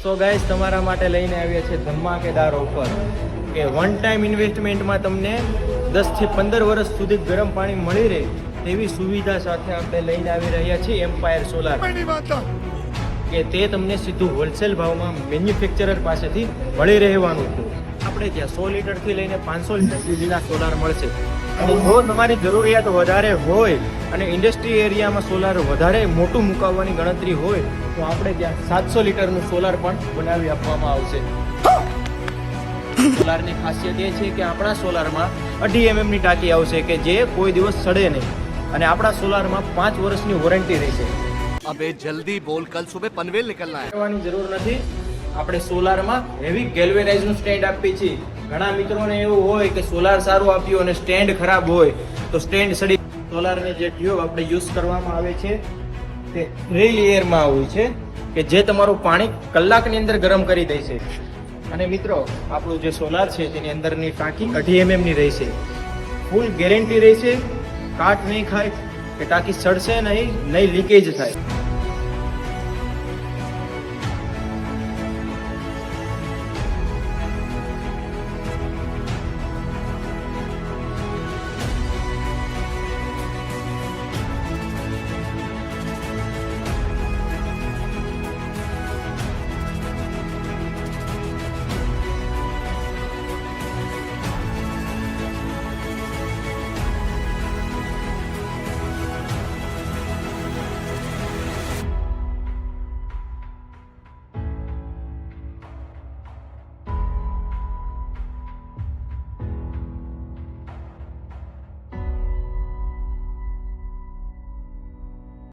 So guys તમારા માટે લઈને આવ્યા છે ધમાકેદાર ઓફર કે વન ટાઈમ ઇન્વેસ્ટમેન્ટમાં તમને 10 થી 15 વર્ષ સુધી ગરમ પાણી મળી રહે તેવી સુવિધા સાથે આપણે લઈને આવી રહ્યા છીએ એમ્પાયર સોલાર કે તે તમને સીધું હોલસેલ ભાવમાં મેન્યુફેક્ચરર પાસેથી મળી રહેવાનું છે. આપણે ત્યાં 100 લીટરથી લઈને 500 લીટર સુધીના સોલાર મળશે. અને જો તમારી જરૂરિયાત વધારે હોય અને ઇન્ડસ્ટ્રી એરિયામાં સોલાર વધારે મોટું મુકાવવાની ગણતરી હોય તો આપણે ત્યાં 700 લીટરનું સોલાર પણ બનાવી આપવામાં આવશે. સોલારની ખાસિયત એ છે કે આપણા સોલારમાં 2.5 mm ની ટાંકી આવશે કે જે કોઈ દિવસ સડે નહીં અને આપણા સોલારમાં 5 વર્ષની વોરંટી રહેશે. अबे जल्दी बोल, कल सुबह पनवेल निकलना है. કરવાની જરૂર નથી. આપણે સોલારમાં હેવી ગેલ્વેનાઇઝનું સ્ટેન્ડ આપીએ છીએ. ઘણા મિત્રોને એવું હોય કે સોલાર સારું આપ્યું અને સ્ટેન્ડ ખરાબ હોય તો સ્ટેન્ડ સડી. સોલારની જે ટ્યુબ આપણે યુઝ કરવામાં આવે છે તે 3 લેયરમાં હોય છે કે જે તમારું પાણી કલાકની અંદર ગરમ કરી દે છે. અને મિત્રો આપણું જે સોલાર છે તેની અંદરની ટાંકી 2.5 mm ની રહેશે. ફૂલ ગેરંટી રહેશે, કાટ નહીં ખાય કે ટાંકી સડશે નહીં લીકેજ થાય.